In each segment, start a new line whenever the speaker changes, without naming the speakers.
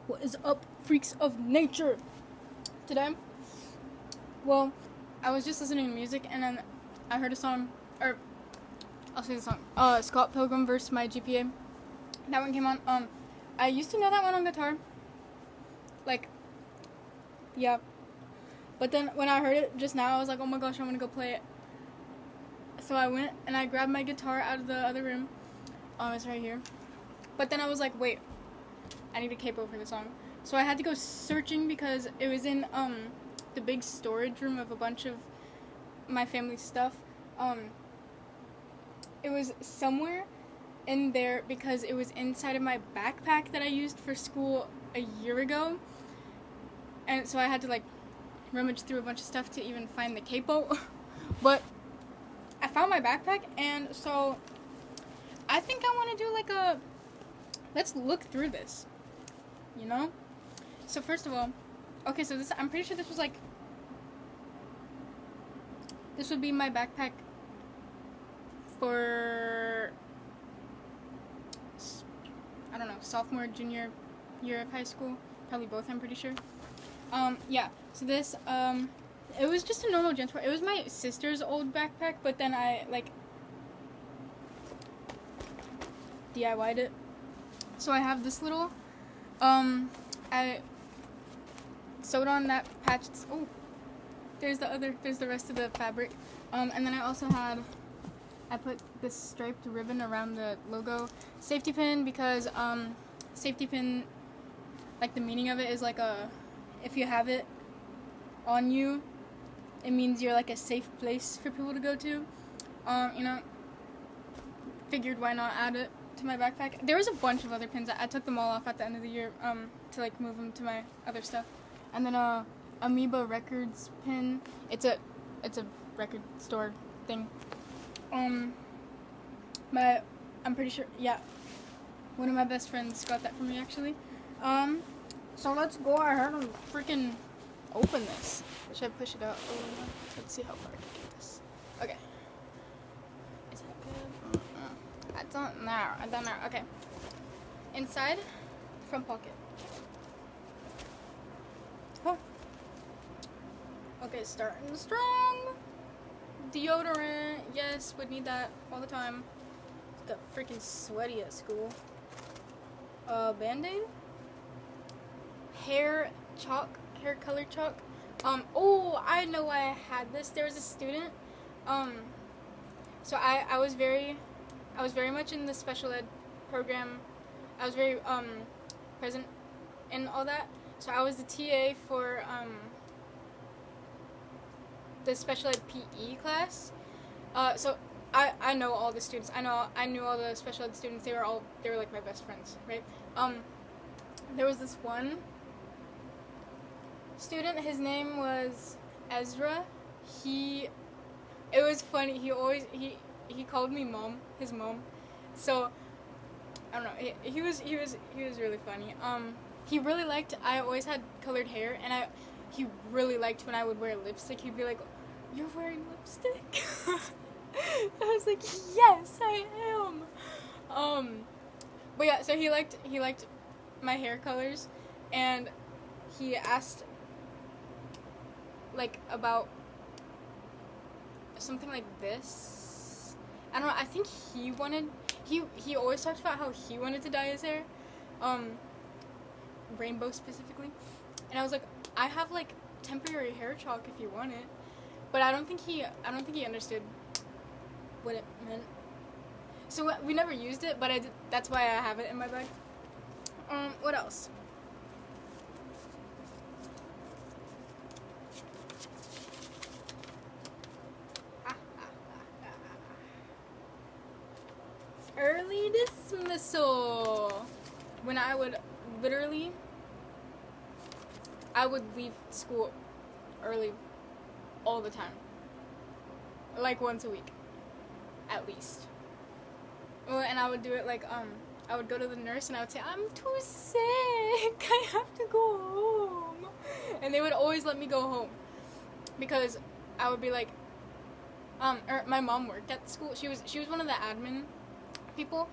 What is up, freaks of nature? Today, well, I was just listening to music and then I heard a song, or I'll say the song. Scott Pilgrim vs. My GPA. That one came on. I used to know that one on guitar. Like, yeah. But then when I heard it just now, I was like, oh my gosh, I'm gonna go play it. So I went and I grabbed my guitar out of the other room. It's right here. But then I was like, wait, I need a capo for the song. So I had to go searching because it was in the big storage room of a bunch of my family's stuff. It was somewhere in there because it was inside of my backpack that I used for school a year ago. And so I had to like rummage through a bunch of stuff to even find the capo. But I found my backpack, and so I think I want to do like a let's look through this, you know? So first of all, okay, so I'm pretty sure this was like, this would be my backpack for, I don't know, sophomore, junior year of high school, probably both, I'm pretty sure. Yeah, so this, it was just a normal Jansport. It was my sister's old backpack, but then I, like, DIY'd it. So I have this little, I sewed on that patch. Oh, there's the rest of the fabric. And then I also I put this striped ribbon around the logo safety pin because, safety pin, like the meaning of it is like if you have it on you, it means you're like a safe place for people to go to. You know, figured why not add it to my backpack. There was a bunch of other pins. I took them all off at the end of the year to like move them to my other stuff. And then Amoeba Records pin. It's a record store thing. I'm pretty sure, yeah, one of my best friends got that for me actually. So let's go ahead and freaking open this. Should I push it out? Oh, let's see how far I can get this. Okay. Is that good? I don't know. Okay. Inside, front pocket. Oh. Okay, starting strong. Deodorant. Yes, would need that all the time. Got freaking sweaty at school. Band-Aid. Hair color chalk. Oh, I know why I had this. There was a student. So I was very much in the special ed program. I was very present in all that. So I was the TA for the special ed PE class. So I know all the students. I knew all the special ed students. They were like my best friends, right? There was this one student. His name was Ezra. It was funny. He called me mom, his mom. So I don't know. He was really funny. He really liked. I always had colored hair, and he really liked when I would wear lipstick. He'd be like, "You're wearing lipstick?" I was like, "Yes, I am." But yeah, so he liked my hair colors, and he asked like about something like this. I don't know. I think he always talked about how he wanted to dye his hair, rainbow specifically, and I was like, I have like temporary hair chalk if you want it, but I don't think he understood what it meant. So we never used it, but that's why I have it in my bag. What else? Early dismissal. When I would leave school early all the time. Like once a week, at least. And I would do it like, I would go to the nurse and I would say, I'm too sick, I have to go home. And they would always let me go home. Because I would be like, my mom worked at the school. She was one of the admin people.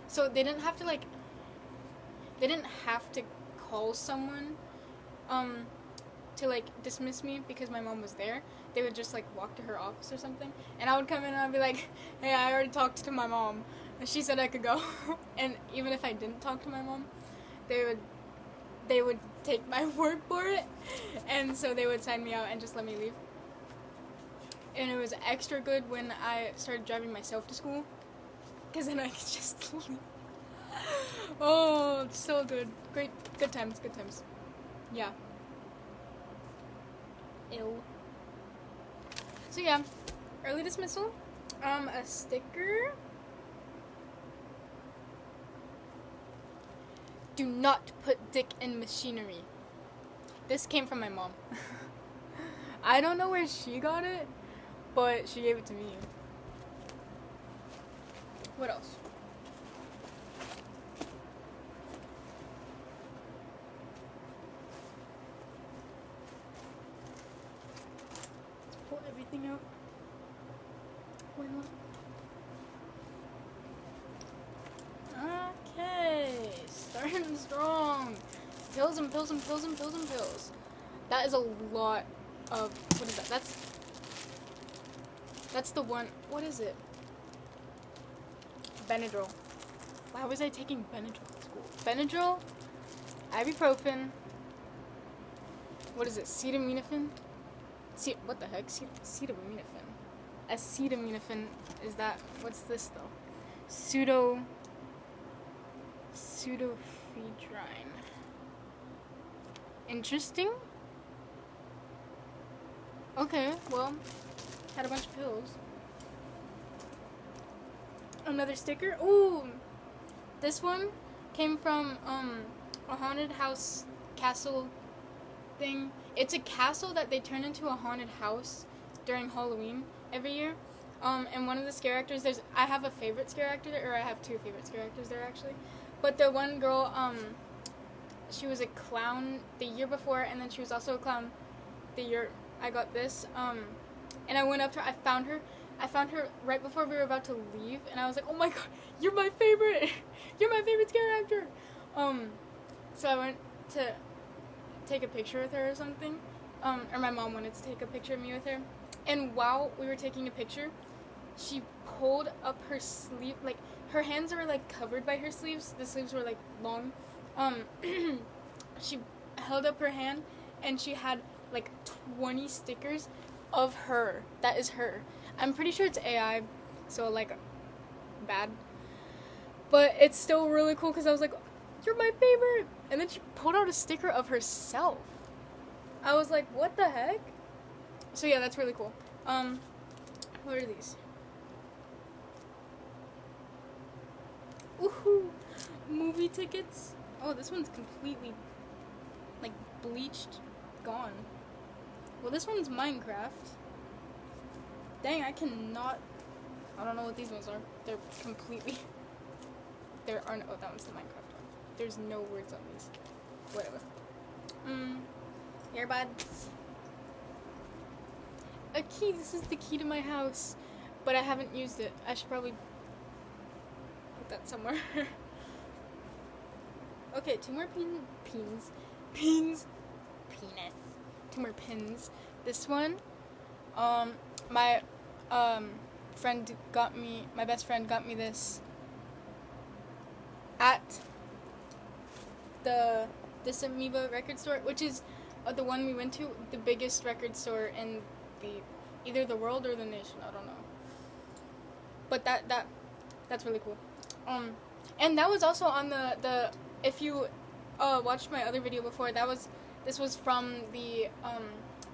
So they didn't have to like, they didn't have to call someone to like dismiss me because my mom was there. They would just like walk to her office or something, and I would come in and I'd be like, hey, I already talked to my mom and she said I could go. And even if I didn't talk to my mom, they would take my word for it, and so they would sign me out and just let me leave. And it was extra good when I started driving myself to school, because then I could just leave. Oh, it's so good. Great, good times, good times. Yeah. Ew. So yeah, early dismissal. A sticker. Do not put dick in machinery. This came from my mom. I don't know where she got it, but she gave it to me. What else? Let's pull everything out. Why not? Okay, starting strong. Pills and pills and pills and pills and pills. That is a lot of, what is that? That's the one, what is it? Benadryl. Why was I taking Benadryl at school? Benadryl, ibuprofen, what is it? Acetaminophen? What the heck? Acetaminophen. Acetaminophen is that, what's this though? Pseudoephedrine. Interesting. Okay, well, had a bunch of pills. Another sticker. Ooh, this one came from a haunted house castle thing. It's a castle that they turn into a haunted house during Halloween every year. And one of the scare actors, I have a favorite scare actor, or I have two favorite scare actors there actually. But the one girl, she was a clown the year before, and then she was also a clown the year I got this. And I went up to her, I found her right before we were about to leave, and I was like, oh my god, you're my favorite! You're my favorite scare actor! So I went to take a picture with her or something, or my mom wanted to take a picture of me with her, and while we were taking a picture, she pulled up her sleeve, like, her hands were, like, covered by her sleeves, the sleeves were, like, long, she held up her hand, and she had, like, 20 stickers of her. That is her. I'm pretty sure it's AI, so, like, bad, but it's still really cool, because I was like, you're my favorite, and then she pulled out a sticker of herself. I was like, what the heck? So yeah, that's really cool. What are these? Woohoo! Movie tickets. Oh, this one's completely, like, bleached, gone. Well, this one's Minecraft. Dang, I cannot, I don't know what these ones are. They're completely, there aren't, oh, that one's the Minecraft one. There's no words on these. Whatever. Earbuds. A key, this is the key to my house, but I haven't used it. I should probably put that somewhere. Okay, two more pins. Penis. Two more pins. This one, my friend got me, my best friend got me this at this Amoeba record store, which is the one we went to, the biggest record store in either the world or the nation, I don't know. But that's really cool. And that was also on the if you watched my other video before, this was from the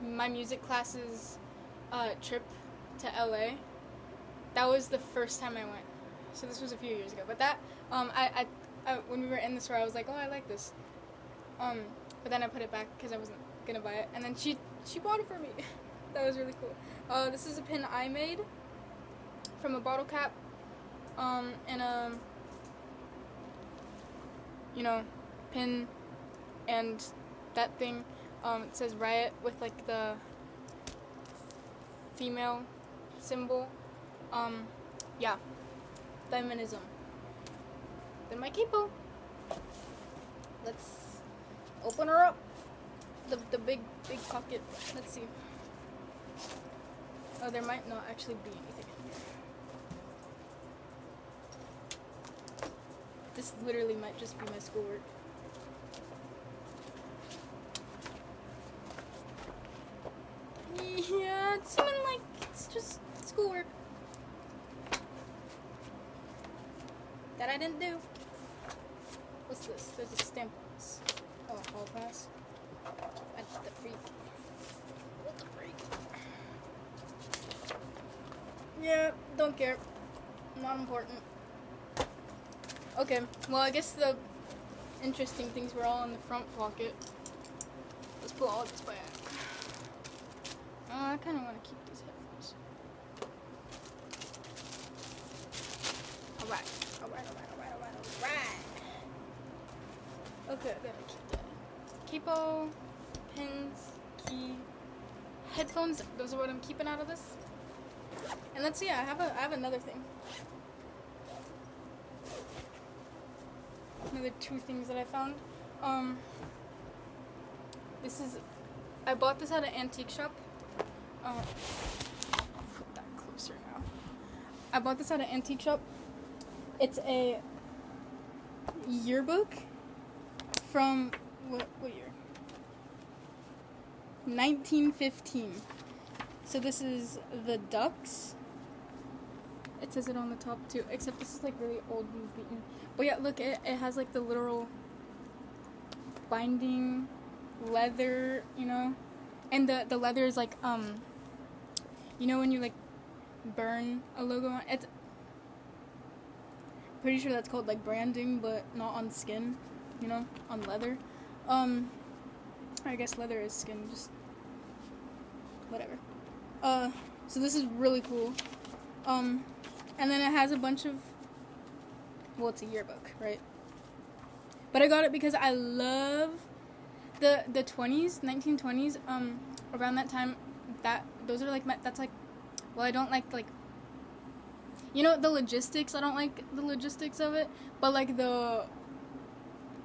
my music classes trip to LA. That was the first time I went. So this was a few years ago. But that I when we were in the store, I was like, oh, I like this. But then I put it back because I wasn't gonna buy it, and then she bought it for me. That was really cool. This is a pin I made from a bottle cap, and you know, pin, and that thing. It says Riot with like the female symbol. Yeah, feminism. Then my capo. Open her up. The big pocket. Let's see. Oh, there might not actually be anything in here. This literally might just be my schoolwork. Yeah, it's even like it's just schoolwork that I didn't do. What's this? There's a stamp on this. Oh, hall pass. What the freak? What the freak? Yeah, don't care. Not important. Okay, well, I guess the interesting things were all in the front pocket. Let's pull all this back. I kind of want to keep these headphones. Alright. Okay, I gotta keep that. Capo, pins, key, headphones. Those are what I'm keeping out of this. And let's see, I have another thing. Another two things that I found. I bought this at an antique shop. Put that closer now. I bought this at an antique shop. It's a yearbook from what year? 1915. So this is the Ducks. It says it on the top too, except this is like really old and beaten. But yeah, look, it has like the literal binding leather, you know, and the leather is like you know when you like burn a logo on it's pretty sure that's called like branding, but not on skin, you know, on leather. I guess leather is skin, just whatever. So this is really cool. And then it has a bunch of, well, it's a yearbook, right? But I got it because I love the 20s, 1920s, around that time, those are like, that's like, well, I don't like, you know, the logistics, I don't like the logistics of it, but like the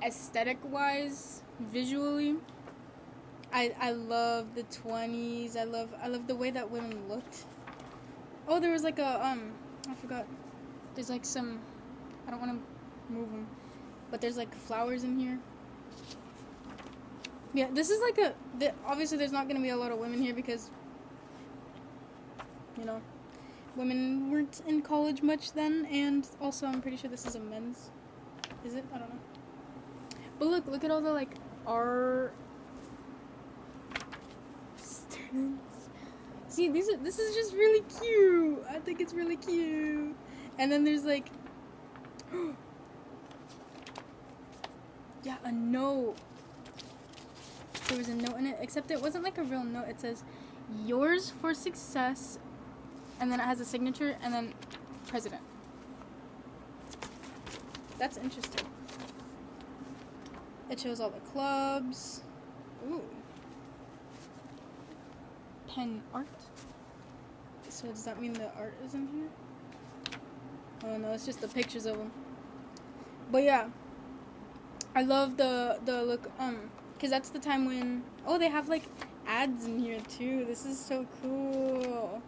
aesthetic-wise, visually, I love the 20s, I love the way that women looked. Oh, there was like a, I forgot, there's like some, I don't want to move them, but there's like flowers in here. Yeah, this is like obviously there's not going to be a lot of women here because, you know, women weren't in college much then, and also I'm pretty sure this is a men's. Is it? I don't know. But look at all the like art stands. See, this is just really cute. I think it's really cute. And then there's like yeah, a note. There was a note in it, except it wasn't like a real note. It says, "Yours for success," and then it has a signature, and then president. That's interesting. It shows all the clubs. Ooh. Pen art. So does that mean the art is in here? Oh no, it's just the pictures of them. But yeah, I love the look, because that's the time when, oh, they have like ads in here too. This is so cool.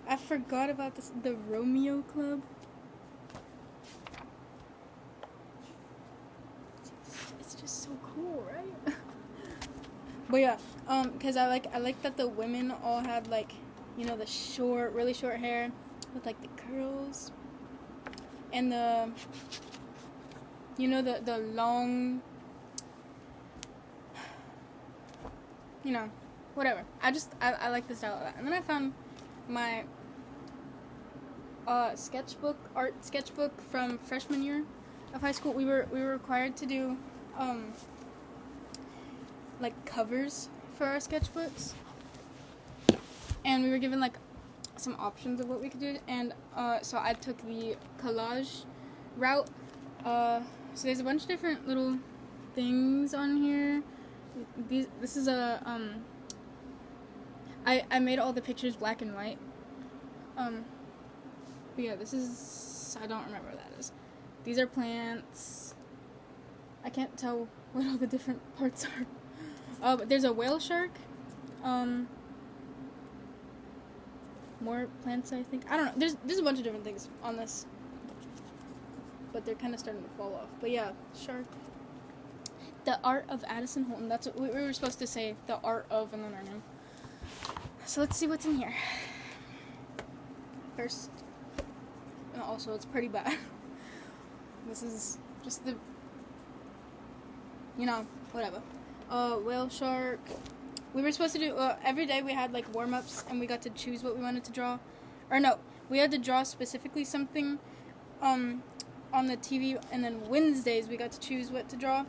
I forgot about this, the Romeo Club. It's just so cool, right? But yeah, because I like that the women all had like, you know, the really short hair with like the curls, and the, you know, the long, you know, whatever. I like the style of that. And then I found my art sketchbook from freshman year of high school. We were required to do like covers for our sketchbooks, and we were given like some options of what we could do, and so I took the collage route. So there's a bunch of different little things on here. This is a I made all the pictures black and white. But yeah, this is, I don't remember what that is. These are plants. I can't tell what all the different parts are. There's a whale shark. More plants, I think. I don't know. There's a bunch of different things on this, but they're kind of starting to fall off. But yeah, shark. The Art of Addison Holton. That's what we were supposed to say. The Art of, and then our name. So let's see what's in here. First, and also it's pretty bad. This is just the, whatever. Whale shark. We were supposed to do, every day we had like warm-ups and we got to choose what we wanted to draw. Or no, we had to draw specifically something on the TV, and then Wednesdays we got to choose what to draw.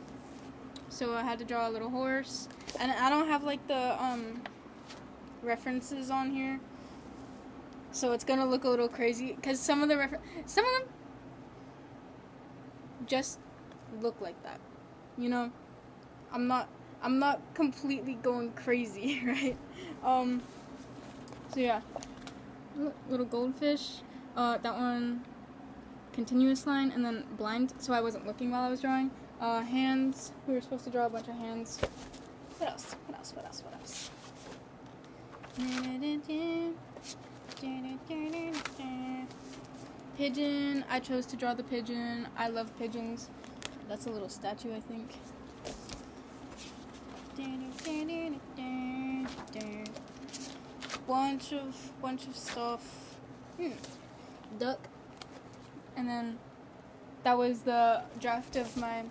So I had to draw a little horse. And I don't have like the references on here. So it's gonna look a little crazy because some of them just look like that. I'm not completely going crazy, right? So yeah. Little goldfish. That one, continuous line, and then blind, so I wasn't looking while I was drawing. Hands. We were supposed to draw a bunch of hands. What else? Pigeon. I chose to draw the pigeon. I love pigeons. That's a little statue, I think. Bunch of stuff. Duck. And then that was the draft of my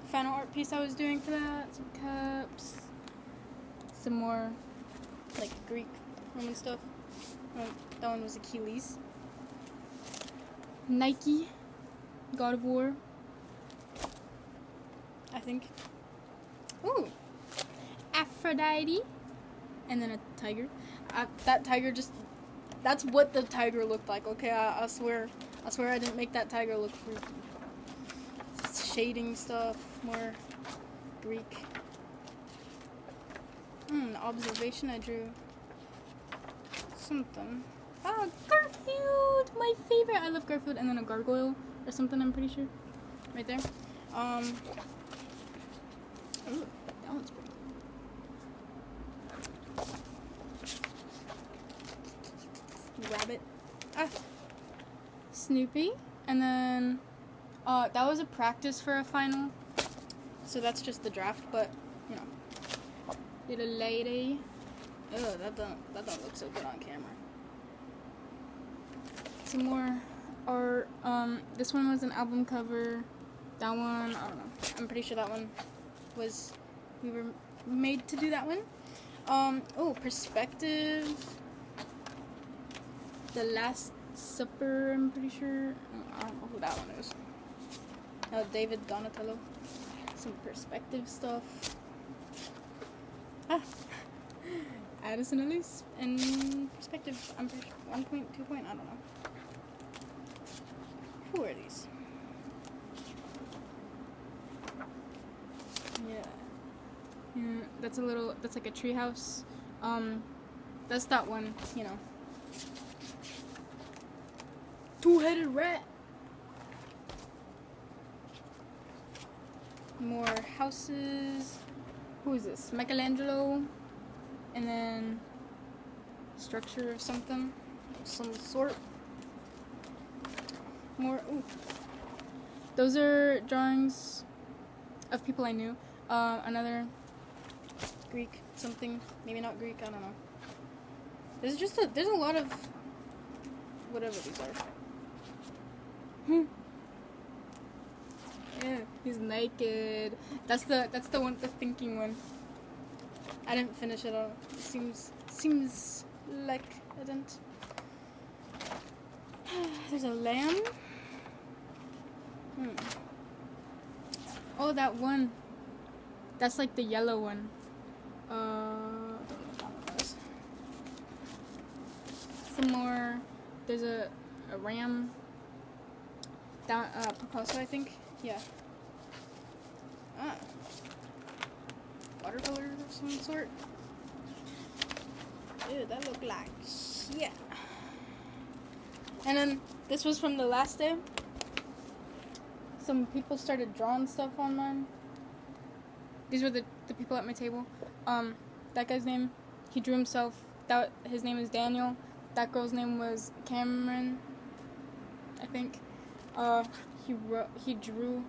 final art piece I was doing for that. Some cups. Some more like Greek Roman stuff. That one was Achilles. Nike. God of War. I think. Ooh. Aphrodite. And then a tiger. That tiger just... That's what the tiger looked like, okay? I swear I didn't make that tiger look freaky. Shading stuff. More Greek. Observation I drew. Something. Garfield! My favorite! I love Garfield. And then a gargoyle or something, I'm pretty sure. Right there. Ooh, that one's pretty cool. Rabbit. Snoopy. And then that was a practice for a final. So that's just the draft, but little lady. Ugh, that don't look so good on camera. Some more art. This one was an album cover. That one, I don't know. I'm pretty sure that one was, we were made to do that one. Perspective. The Last Supper, I'm pretty sure. I don't know who that one is. David Donatello. Some perspective stuff. Addison Elise and perspective. I'm pretty sure 1 point, 2 point. I don't know. Who are these? Yeah. That's like a treehouse. That's that one. Two-headed rat. More houses. Who is this? Michelangelo. And then structure of something. Some sort. More. Ooh. Those are drawings of people I knew. Another Greek something. Maybe not Greek. I don't know. There's a lot of whatever these are. Yeah, he's naked. That's the one, the thinking one. I didn't finish it all. It seems like I didn't. There's a lamb. Oh, that one. That's like the yellow one. Don't know what that is. Some more. There's a ram. Down Picasso, I think. Yeah. Watercolor of some sort. Ew, that looked like shit. And then this was from the last day. Some people started drawing stuff on mine. These were the people at my table. That guy's name, he drew himself. His name is Daniel. That girl's name was Cameron, I think. He drew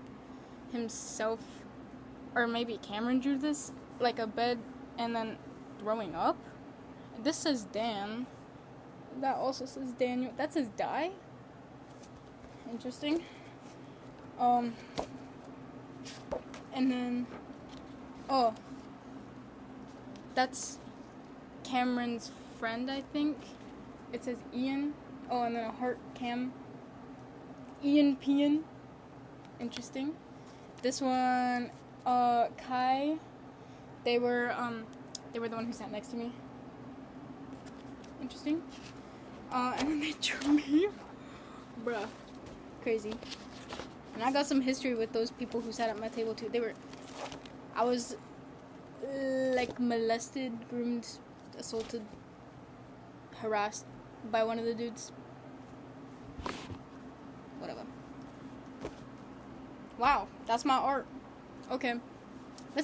himself, or maybe Cameron drew this, like a bed and then throwing up. This says Dan. That also says Daniel. That says die. Interesting. And then, oh, that's Cameron's friend, I think. It says Ian. Oh, and then a heart Cam. Ian Pian. Interesting. This one, Kai. They were the one who sat next to me. Interesting. And then they drew me. Bruh. Crazy. And I got some history with those people who sat at my table too. I was like molested, groomed, assaulted, harassed by one of the dudes. Whatever. Wow, that's my art. Okay.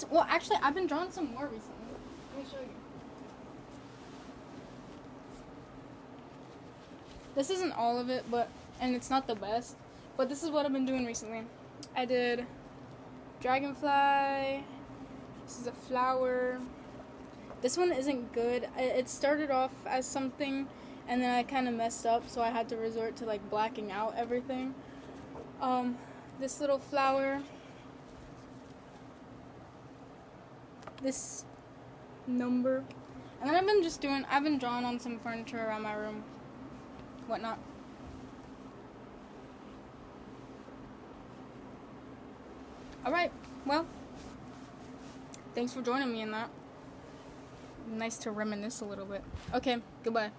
Well, actually, I've been drawing some more recently. Let me show you. This isn't all of it, and it's not the best, but this is what I've been doing recently. I did dragonfly. This is a flower. This one isn't good. It started off as something, and then I kind of messed up, so I had to resort to like blacking out everything. This little flower. This number. And then I've been drawing on some furniture around my room. Whatnot. Alright, well, thanks for joining me in that. Nice to reminisce a little bit. Okay, goodbye.